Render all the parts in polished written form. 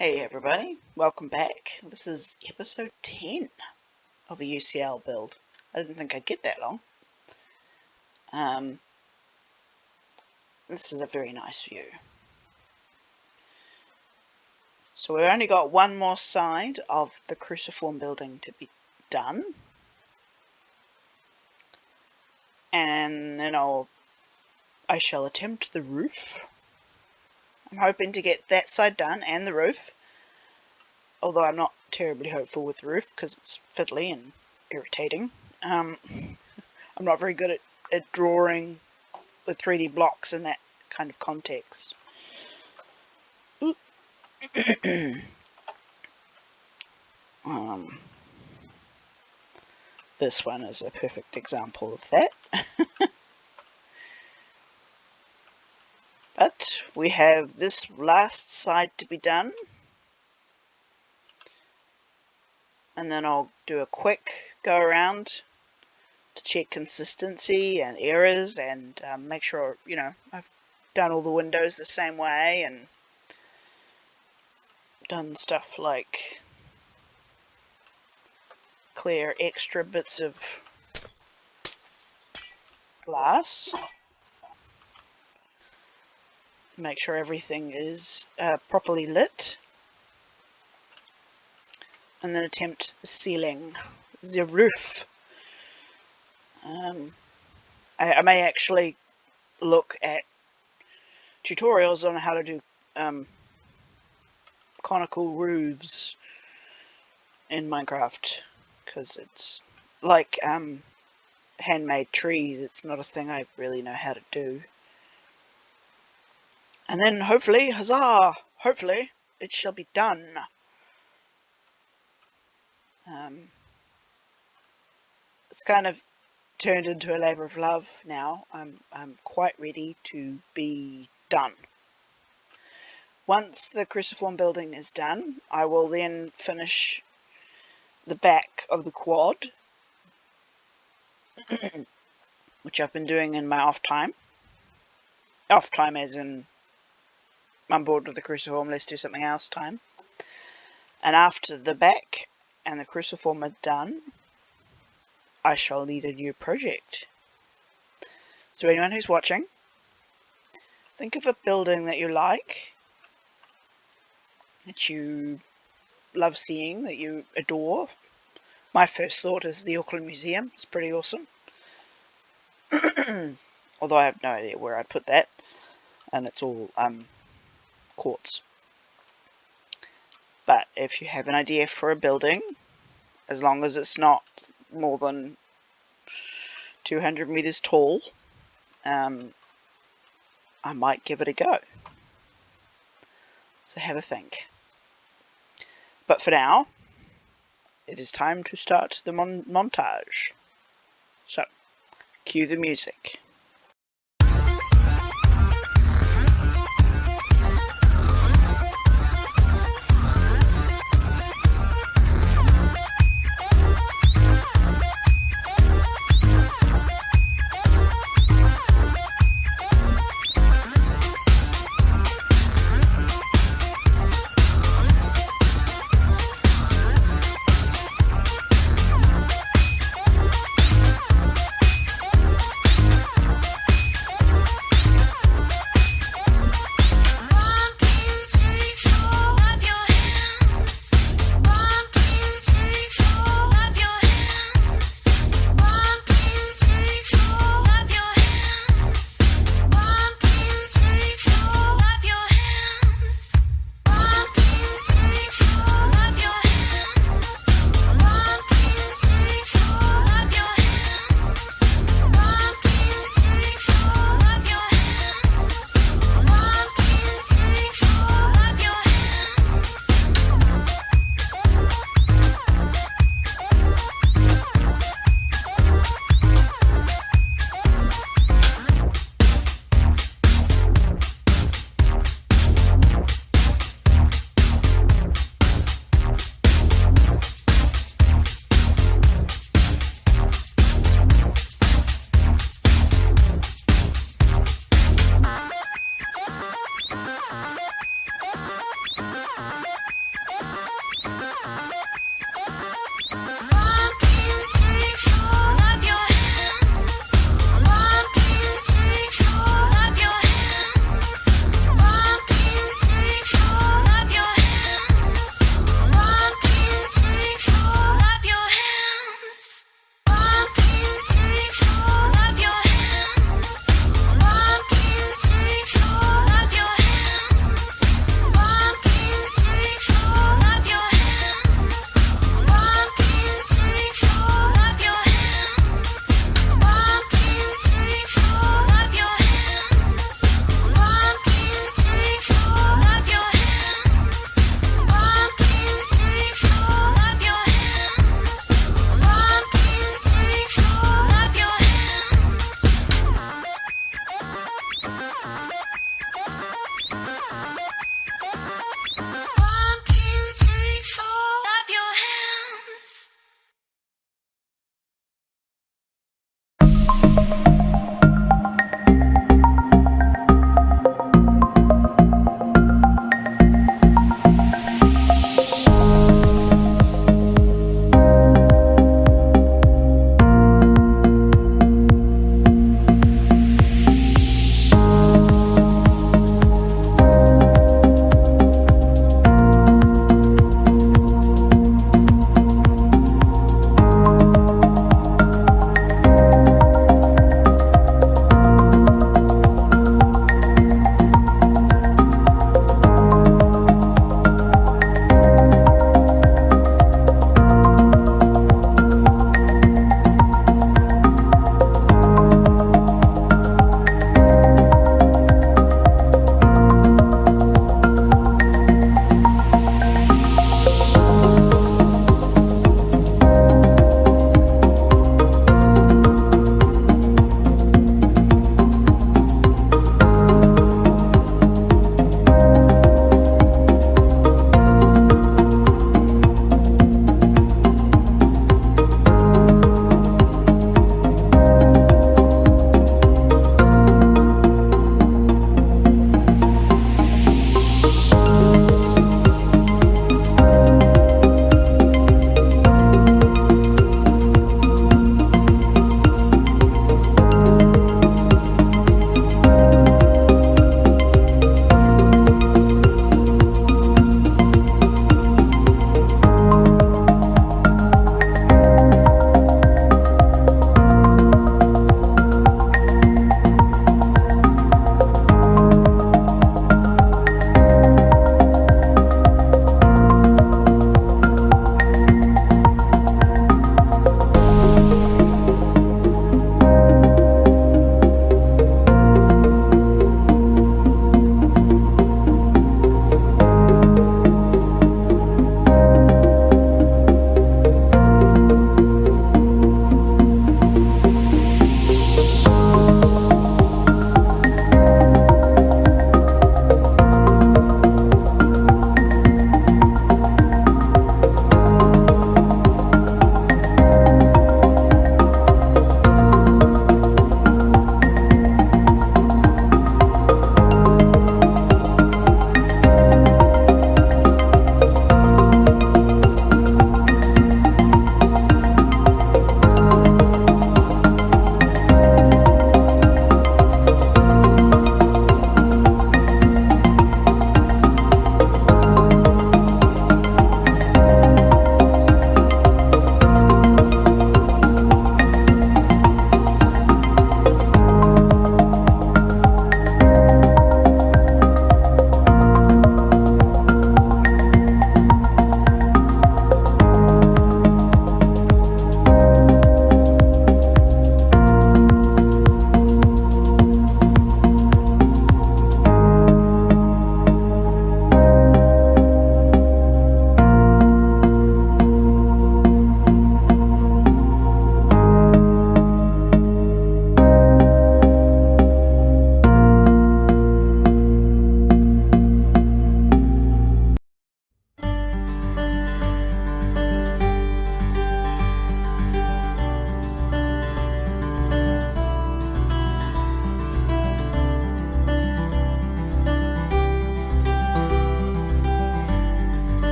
Hey everybody, welcome back. This is episode 10 of a UCL build. I didn't think I'd get that long. This is a very nice view. So we've only got one more side of the Cruciform building to be done. And then I shall attempt the roof. I'm hoping to get that side done and the roof. Although I'm not terribly hopeful with the roof because it's fiddly and irritating. I'm not very good at drawing with 3D blocks in that kind of context. This one is a perfect example of that. But we have this last side to be done. And then I'll do a quick go around to check consistency and errors and make sure, I've done all the windows the same way and done stuff like clear extra bits of glass. Make sure everything is properly lit. And then attempt the ceiling, the roof. I may actually look at tutorials on how to do conical roofs in Minecraft, because it's like handmade trees. It's not a thing I really know how to do. And then hopefully, huzzah, hopefully it shall be done. It's kind of turned into a labour of love now. I'm quite ready to be done. Once the Cruciform building is done, I will then finish the back of the quad, which I've been doing in my off time. Off time as in I'm bored with the Cruciform, let's do something else time. And after the back and the Cruciform are done, I shall need a new project. So anyone who's watching, think of a building that you like, that you love seeing, that you adore. My first thought is the Auckland Museum. It's pretty awesome. Although I have no idea where I'd put that, and it's all quartz. But if you have an idea for a building, as long as it's not more than 200 meters tall, I might give it a go. So have a think. But for now, it is time to start the montage. So, cue the music.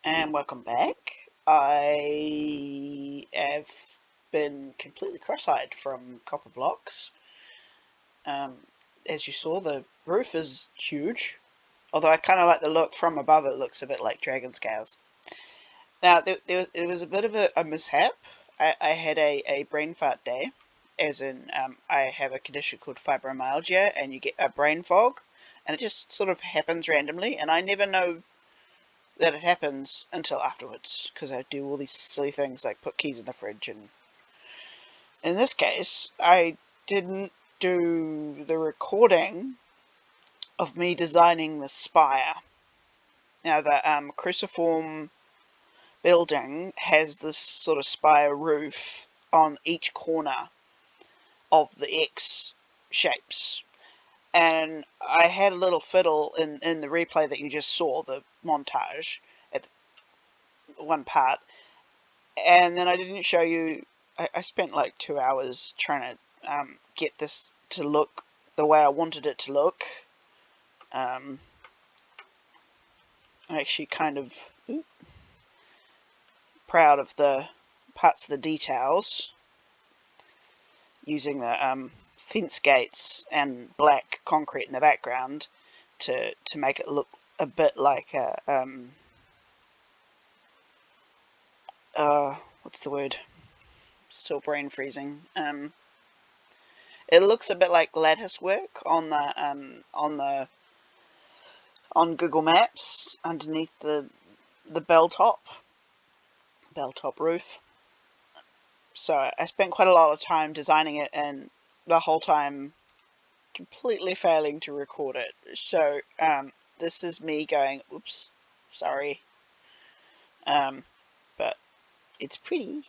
And welcome back. I have been completely cross-eyed from copper blocks. As you saw, the roof is huge, although I kind of like the look from above. It looks a bit like dragon scales. Now, there was a bit of a mishap. I had a brain fart day, as in I have a condition called fibromyalgia, and you get a brain fog, and it just sort of happens randomly, and I never know that it happens until afterwards, because I do all these silly things like put keys in the fridge, and in this case, I didn't do the recording of me designing the spire. Now, the Cruciform Building has this sort of spire roof on each corner of the X shapes. And I had a little fiddle in the replay that you just saw, the montage, at one part. And then I didn't show you, I spent like 2 hours trying to get this to look the way I wanted it to look. I'm actually kind of proud of the parts of the details, using the fence gates and black concrete in the background to make it look a bit like a what's the word? Still brain freezing. It looks a bit like lattice work on Google Maps underneath the bell top roof. So I spent quite a lot of time designing it, and the whole time completely failing to record it. So this is me going, oops, sorry. But it's pretty,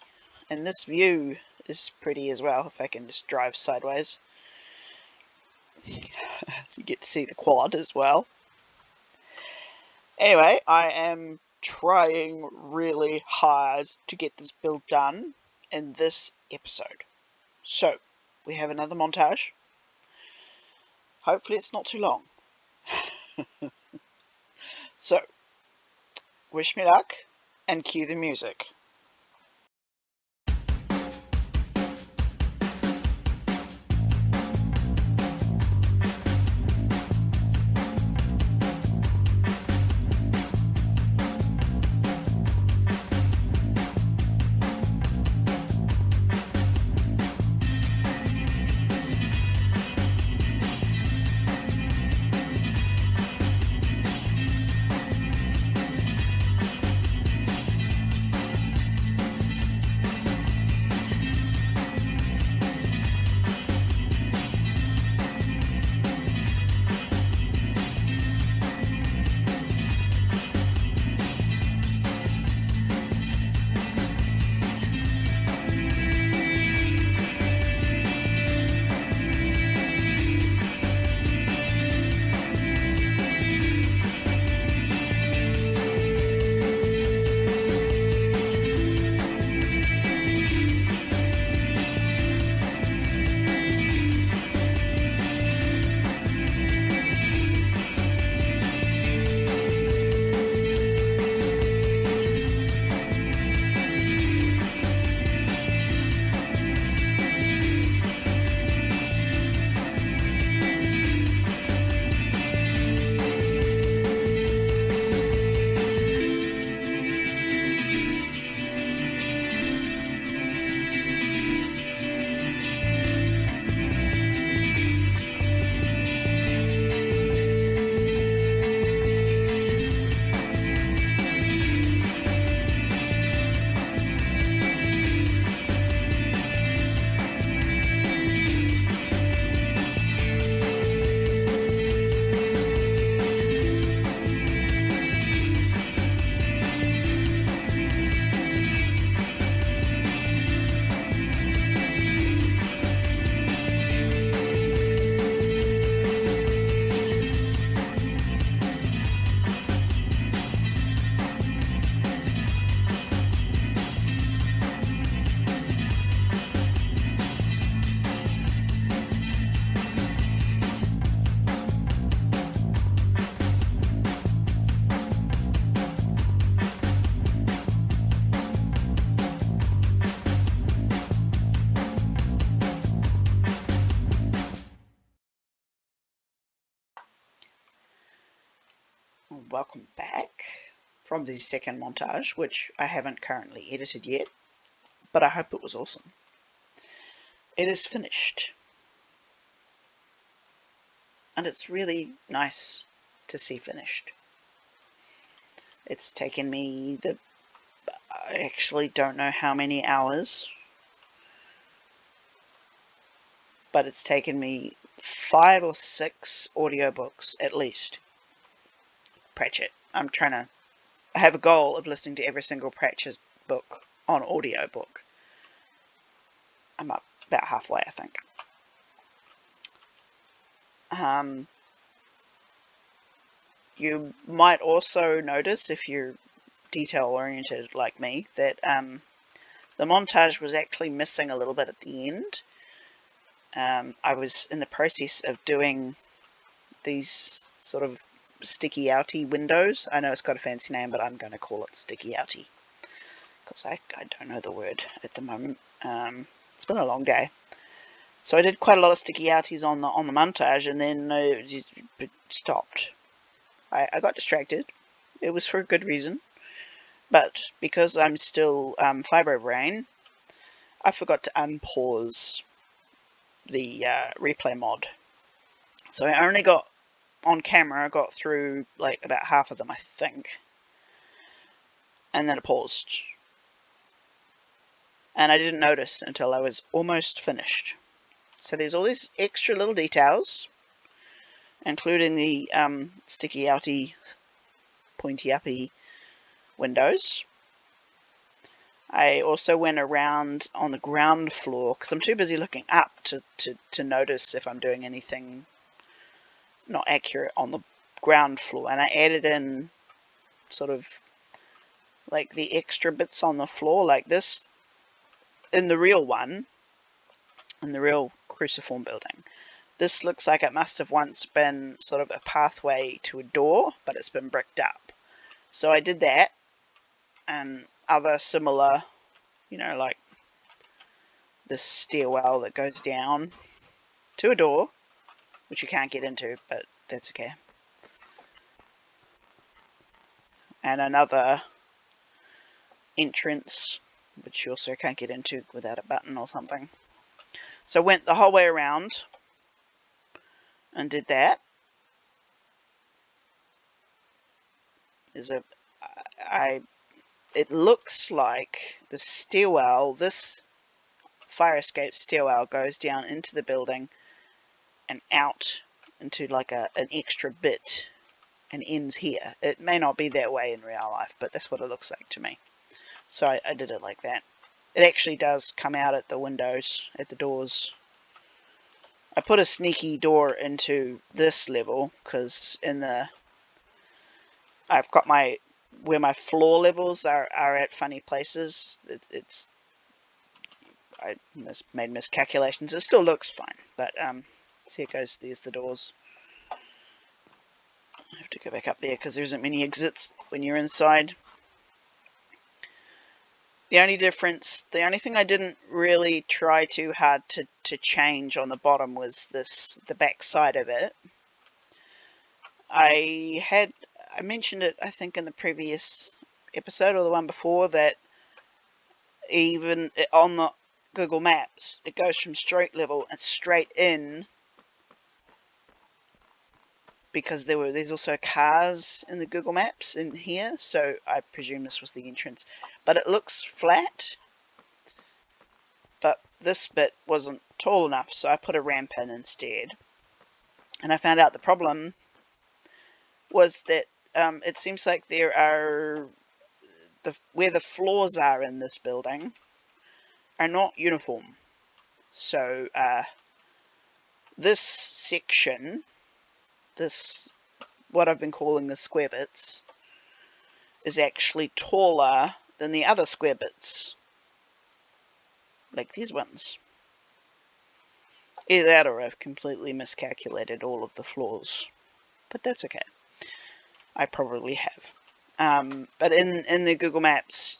and this view is pretty as well, if I can just drive sideways. You get to see the quad as well. Anyway, I am trying really hard to get this build done in this episode. So, we have another montage. Hopefully it's not too long. So, wish me luck, and cue the music. welcome back from the second montage, which I haven't currently edited yet, but I hope it was awesome. It is finished, and it's really nice to see finished. It's taken me I actually don't know how many hours, but it's taken me 5 or 6 audiobooks at least. Pratchett. I have a goal of listening to every single Pratchett book on audiobook. I'm up about halfway, I think. You might also notice, if you're detail-oriented like me, that the montage was actually missing a little bit at the end. I was in the process of doing these sort of sticky outy windows. I know it's got a fancy name, but I'm going to call it sticky outy because I don't know the word at the moment. It's been a long day, so I did quite a lot of sticky outies on the montage, and then it stopped. I got distracted. It was for a good reason, but because I'm still fibro brain, I forgot to unpause the replay mod, so I only got on camera. I got through like about half of them, I think, and then it paused, and I didn't notice until I was almost finished. So there's all these extra little details, including the sticky outy, pointy uppy windows. I also went around on the ground floor because I'm too busy looking up to notice if I'm doing anything not accurate on the ground floor, and I added in sort of like the extra bits on the floor, like this in the real Cruciform Building. This looks like it must have once been sort of a pathway to a door, but it's been bricked up. So I did that, and other similar, like this stairwell that goes down to a door, which you can't get into, but that's okay. And another entrance, which you also can't get into without a button or something. So I went the whole way around and did that. It looks like the stairwell, this fire escape stairwell, goes down into the building and out into like an extra bit and ends here. It may not be that way in real life, but that's what it looks like to me. So I did it like that. It actually does come out at the windows, at the doors. I put a sneaky door into this level because I've got where my floor levels are at funny places. I made miscalculations. It still looks fine, but see, it goes. There's the doors. I have to go back up there because there isn't many exits when you're inside. The only thing I didn't really try too hard to change on the bottom was the back side of it. I mentioned it, I think, in the previous episode or the one before, that even on the Google Maps, it goes from street level and straight in, because there's also cars in the Google Maps in here, so I presume this was the entrance. But it looks flat, but this bit wasn't tall enough, so I put a ramp in instead. And I found out the problem was that it seems like there are where the floors are in this building are not uniform. So this section, what I've been calling the square bits, is actually taller than the other square bits, like these ones. Either that, or I've completely miscalculated all of the floors, but that's okay. I probably have. But in the Google Maps,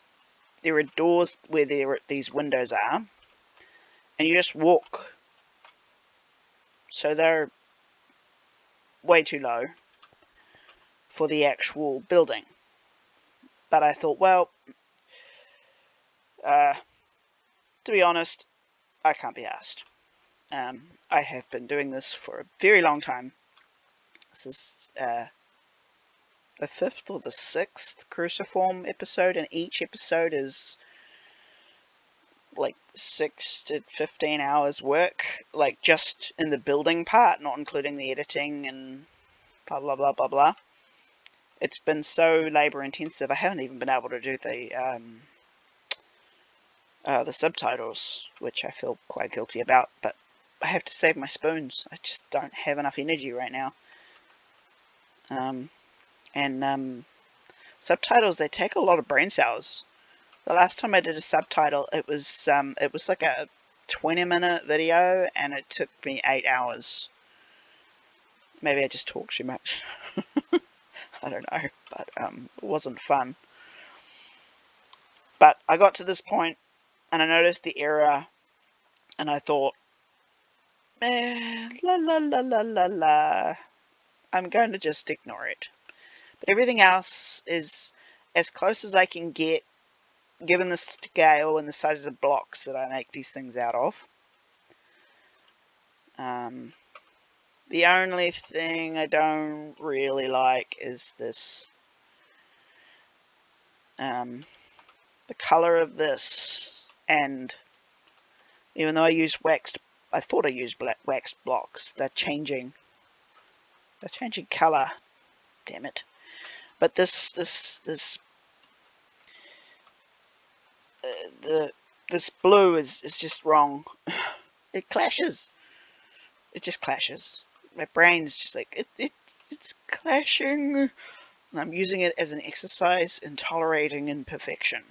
there are doors where these windows are, and you just walk. So they're way too low. for the actual building. But I thought, well, to be honest, I can't be asked. I have been doing this for a very long time. This is the 5th or the 6th Cruciform episode, and each episode is like 6 to 15 hours work, like just in the building part, not including the editing and blah blah blah blah blah. It's been so labor intensive. I haven't even been able to do the subtitles, which I feel quite guilty about, but I have to save my spoons. I just don't have enough energy right now. Subtitles, they take a lot of brain cells. The last time I did a subtitle, it was like a 20-minute video, and it took me 8 hours. Maybe I just talk too much. I don't know, but it wasn't fun. But I got to this point, and I noticed the error, and I thought, la la la la la la, I'm going to just ignore it. But everything else is as close as I can get, given the scale and the size of the blocks that I make these things out of. The only thing I don't really like is this, the color of this, and even though I thought I used waxed blocks, they're changing color, damn it. But this blue is just wrong. It clashes. It just clashes. My brain's just like, it's clashing. And I'm using it as an exercise in tolerating imperfection.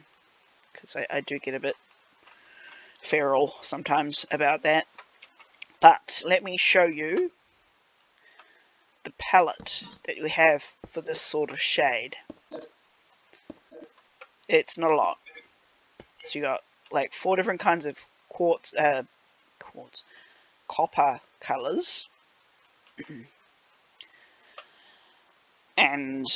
Because I do get a bit feral sometimes about that. But let me show you the palette that we have for this sort of shade. It's not a lot. So you got like 4 different kinds of copper colors, and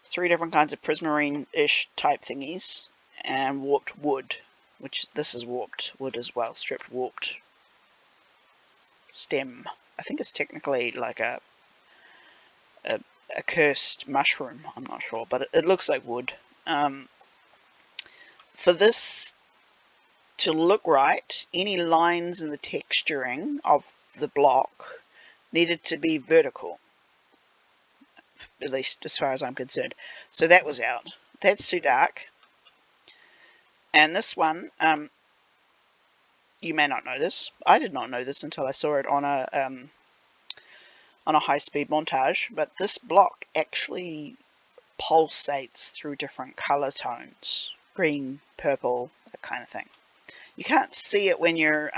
3 different kinds of prismarine-ish type thingies, and warped wood, which this is warped wood as well, stripped warped stem. I think it's technically like a cursed mushroom, I'm not sure, but it looks like wood. For this to look right, any lines in the texturing of the block needed to be vertical, at least as far as I'm concerned. So that was out. That's too dark. And this one, you may not know this. I did not know this until I saw it on a high-speed montage, but this block actually pulsates through different color tones. Green, purple, that kind of thing. You can't see it when you're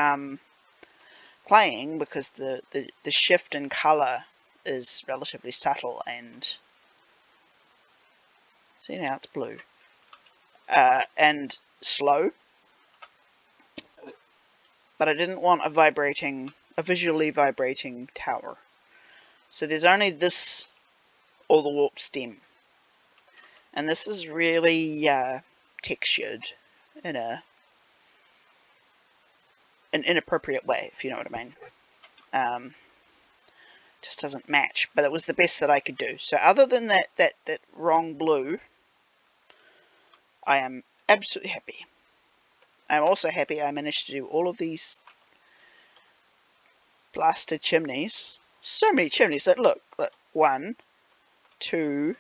playing, because the shift in color is relatively subtle, and see, now it's blue, and slow. But I didn't want a visually vibrating tower. So there's only this, or the warp stem. And this is really textured in an inappropriate way, if you know what I mean. Just doesn't match, but it was the best that I could do. So other than that wrong blue, I am absolutely happy. I'm also happy I managed to do all of these blasted chimneys. So many chimneys. Look, 1, 2,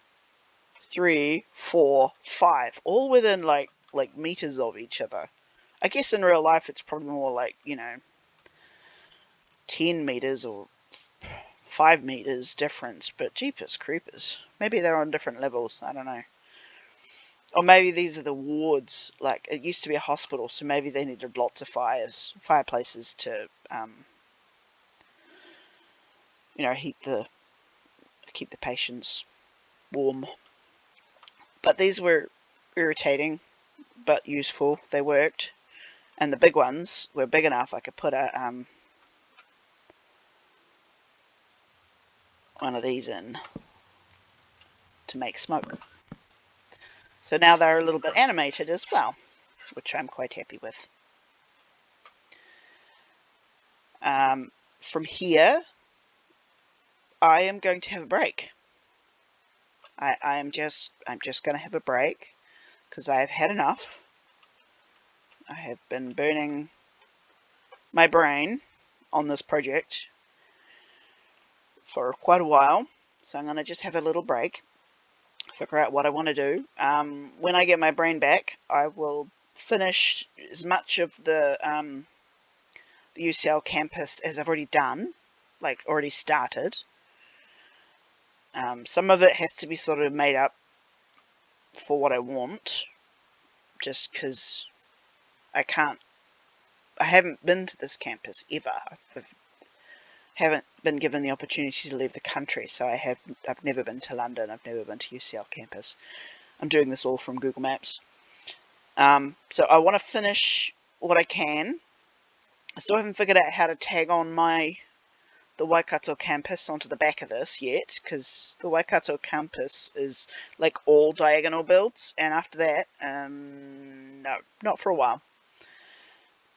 3, 4, 5, all within like meters of each other. I guess in real life it's probably more like, 10 meters or 5 meters difference, but jeepers creepers. Maybe they're on different levels, I don't know. Or maybe these are the wards. Like, it used to be a hospital, so maybe they needed lots of fireplaces to keep the patients warm. But these were irritating but useful. They worked, and the big ones were big enough I could put a one of these in. to make smoke. So now they're a little bit animated as well, which I'm quite happy with. From here, I am going to have a break. I'm just going to have a break because I have had enough. I have been burning my brain on this project for quite a while, so I'm going to just have a little break, figure out what I want to do. When I get my brain back, I will finish as much of the UCL campus as I've already done, like already started. Some of it has to be sort of made up for what I want, just because I haven't been to this campus ever. Haven't been given the opportunity to leave the country, so I've never been to London, I've never been to UCL campus. I'm doing this all from Google Maps. So I want to finish what I can. I still haven't figured out how to tag on the Waikato campus onto the back of this yet, because the Waikato campus is like all diagonal builds, and after that, no, not for a while.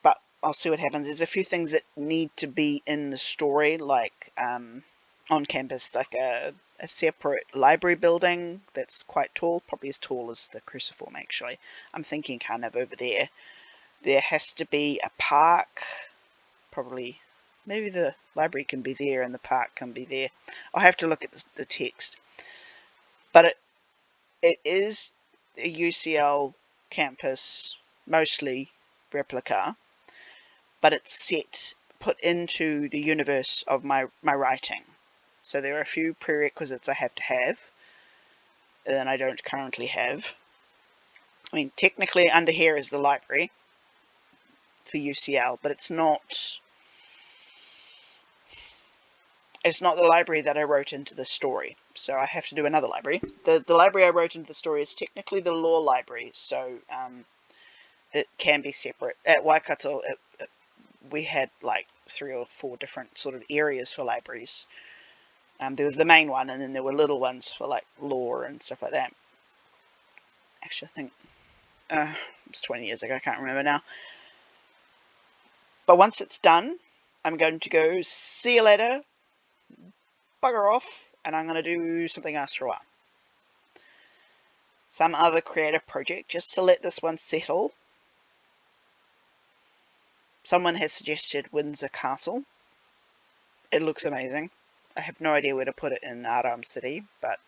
But I'll see what happens. There's a few things that need to be in the story, like on campus, like a separate library building that's quite tall, probably as tall as the Cruciform actually. I'm thinking kind of over there. There has to be a park, probably. Maybe the library can be there and the park can be there. I'll have to look at the text. But it is a UCL campus, mostly replica, but it's put into the universe of my writing. So there are a few prerequisites I have to have that I don't currently have. I mean, technically under here is the library for UCL, but it's not the library that I wrote into the story, so I have to do another library. The library I wrote into the story is technically the law library, so it can be separate. At Waikato, we had like 3 or 4 different sort of areas for libraries. There was the main one, and then there were little ones for like law and stuff like that. Actually, I think it was 20 years ago, I can't remember now. But once it's done, I'm going to go see you later, bugger off, and I'm going to do something else for a while. Some other creative project, just to let this one settle. Someone has suggested Windsor Castle. It looks amazing. I have no idea where to put it in Aram City, but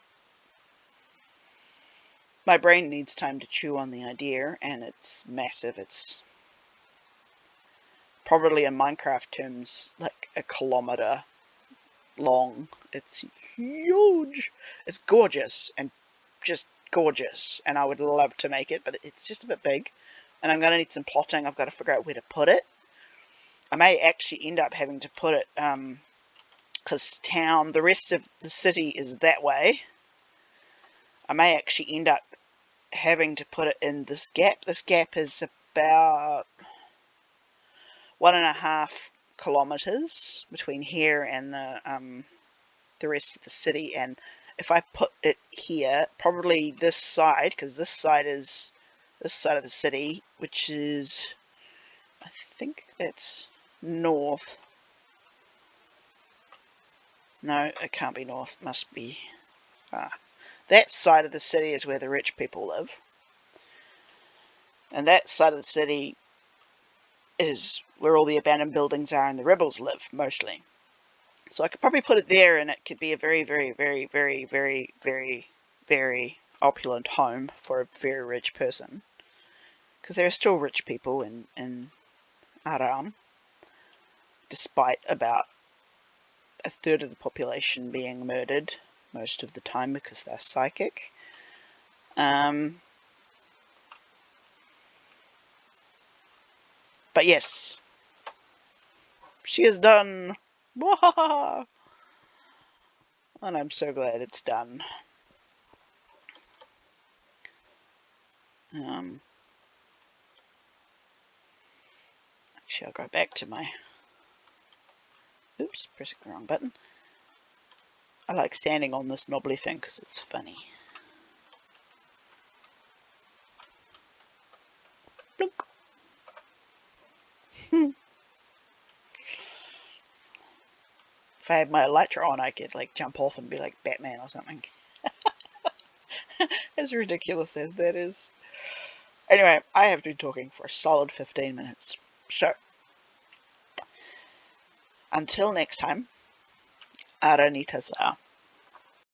my brain needs time to chew on the idea, and it's massive. It's probably in Minecraft terms like a kilometer long. It's huge. It's gorgeous, and just gorgeous, and I would love to make it, but it's just a bit big, and I'm going to need some plotting. I've got to figure out where to put it. I may actually end up having to put it, because the rest of the city is that way. I may actually end up having to put it in this gap. This gap is about 1.5 kilometers between here and the rest of the city, and if I put it here, probably this side, because this side is this side of the city, which is, I think that's north. No, it can't be north, it must be that side of the city is where the rich people live, and that side of the city is where all the abandoned buildings are and the rebels live, mostly. So I could probably put it there, and it could be a very, very, very, very, very, very, very opulent home for a very rich person. Because there are still rich people in Aram, despite about 1/3 of the population being murdered most of the time because they're psychic. But yes, she is done. And I'm so glad it's done. Actually, I'll go back to my... Oops, pressing the wrong button. I like standing on this knobbly thing because it's funny. If I had my elytra on, I could like jump off and be like Batman or something. As ridiculous as that is. Anyway, I have been talking for a solid 15 minutes. So, until next time, ara ni tasa.